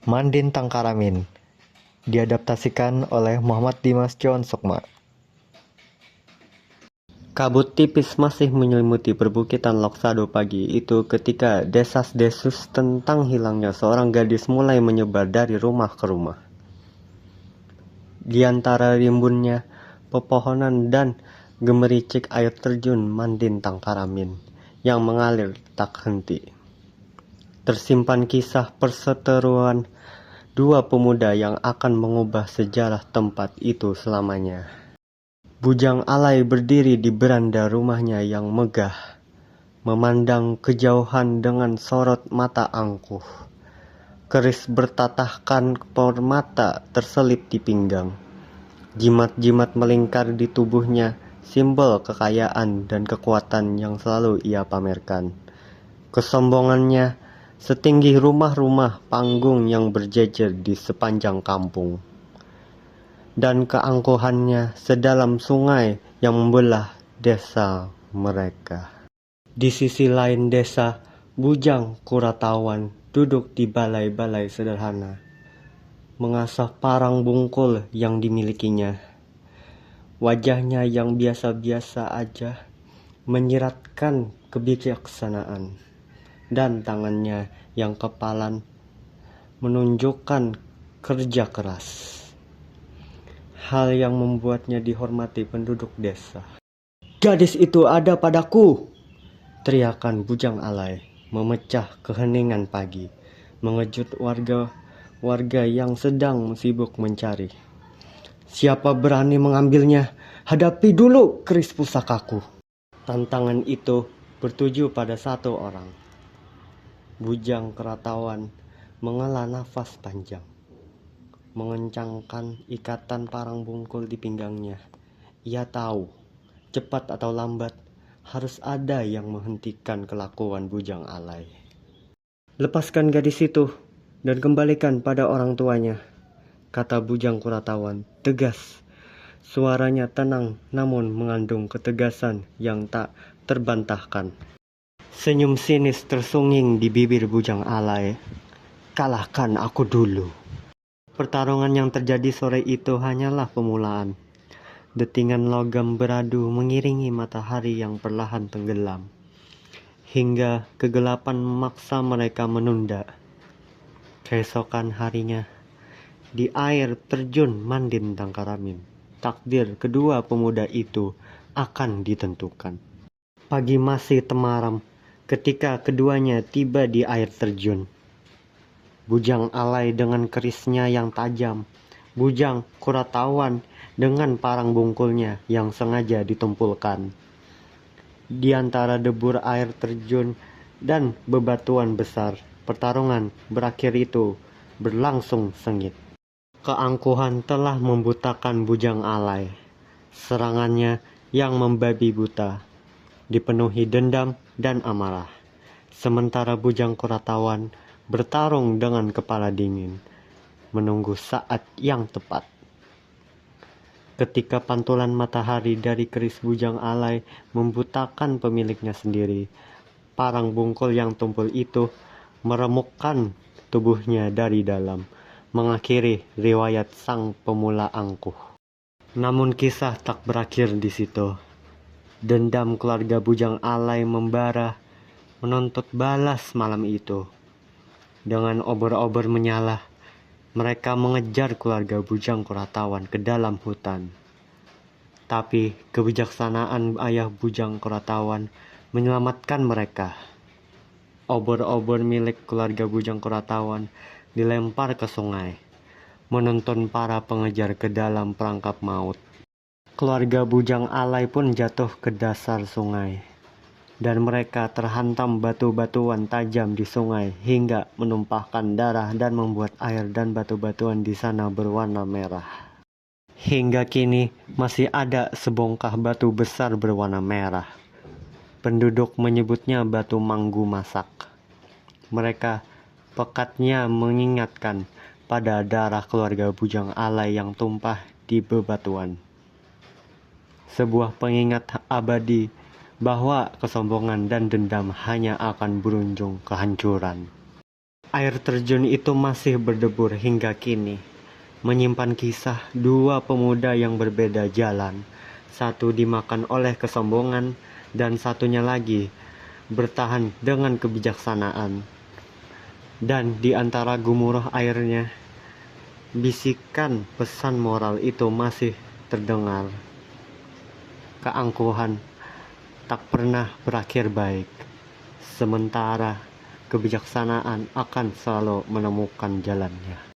Mandin Tangkaramin diadaptasikan oleh Muhammad Dimas John Sukma. Kabut tipis masih menyelimuti perbukitan Loksado pagi itu ketika desas-desus tentang hilangnya seorang gadis mulai menyebar dari rumah ke rumah. Di antara rimbunnya pepohonan dan gemericik air terjun Mandin Tangkaramin yang mengalir tak henti, tersimpan kisah perseteruan dua pemuda yang akan mengubah sejarah tempat itu selamanya. Bujang Alai berdiri di beranda rumahnya yang megah, memandang kejauhan dengan sorot mata angkuh. Keris bertatahkan permata terselip di pinggang. Jimat-jimat melingkar di tubuhnya, simbol kekayaan dan kekuatan yang selalu ia pamerkan. Kesombongannya setinggi rumah-rumah panggung yang berjejer di sepanjang kampung, dan keangkuhannya sedalam sungai yang membelah desa mereka. Di sisi lain desa, Bujang Kuratawan duduk di balai-balai sederhana, mengasah parang bungkul yang dimilikinya. Wajahnya yang biasa-biasa aja menyiratkan kebijaksanaan, dan tangannya yang kepalan menunjukkan kerja keras. Hal yang membuatnya dihormati penduduk desa. "Gadis itu ada padaku!" teriakan Bujang Alai, memecah keheningan pagi, mengejut warga yang sedang sibuk mencari. "Siapa berani mengambilnya? Hadapi dulu keris pusakaku!" Tantangan itu bertuju pada satu orang. Bujang Kuratawan menghela nafas panjang, mengencangkan ikatan parang bungkul di pinggangnya. Ia tahu, cepat atau lambat, harus ada yang menghentikan kelakuan Bujang Alai. "Lepaskan gadis itu dan kembalikan pada orang tuanya," kata Bujang Kuratawan tegas. Suaranya tenang namun mengandung ketegasan yang tak terbantahkan. Senyum sinis tersunging di bibir Bujang Alai. "Kalahkan aku dulu." Pertarungan yang terjadi sore itu hanyalah pemulaan. Detingan logam beradu mengiringi matahari yang perlahan tenggelam, hingga kegelapan memaksa mereka menunda. Keesokan harinya, di air terjun Mandin Tangkaramin, takdir kedua pemuda itu akan ditentukan. Pagi masih temaram ketika keduanya tiba di air terjun. Bujang Alai dengan kerisnya yang tajam, Bujang Kuratawan dengan parang bungkulnya yang sengaja ditumpulkan. Di antara debur air terjun dan bebatuan besar, pertarungan berakhir itu berlangsung sengit. Keangkuhan telah membutakan Bujang Alai. Serangannya yang membabi buta dipenuhi dendam dan amarah. Sementara Bujang Kuratawan bertarung dengan kepala dingin, menunggu saat yang tepat. Ketika pantulan matahari dari keris Bujang Alai membutakan pemiliknya sendiri, parang bungkul yang tumpul itu meremukkan tubuhnya dari dalam, mengakhiri riwayat sang pemula angkuh. Namun kisah tak berakhir di situ. Dendam keluarga Bujang Alai membara, menuntut balas malam itu. Dengan obor-obor menyala, mereka mengejar keluarga Bujang Kuratawan ke dalam hutan. Tapi kebijaksanaan ayah Bujang Kuratawan menyelamatkan mereka. Obor-obor milik keluarga Bujang Kuratawan dilempar ke sungai, menuntun para pengejar ke dalam perangkap maut. Keluarga Bujang Alai pun jatuh ke dasar sungai, dan mereka terhantam batu-batuan tajam di sungai hingga menumpahkan darah dan membuat air dan batu-batuan di sana berwarna merah. Hingga kini masih ada sebongkah batu besar berwarna merah. Penduduk menyebutnya batu manggu masak. Mereka pekatnya mengingatkan pada darah keluarga Bujang Alai yang tumpah di bebatuan. Sebuah pengingat abadi bahwa kesombongan dan dendam hanya akan berujung kehancuran. Air terjun itu masih berdebur hingga kini, menyimpan kisah dua pemuda yang berbeda jalan. Satu dimakan oleh kesombongan, dan satunya lagi bertahan dengan kebijaksanaan. Dan di antara gumuruh airnya, bisikan pesan moral itu masih terdengar. Keangkuhan tak pernah berakhir baik, sementara kebijaksanaan akan selalu menemukan jalannya.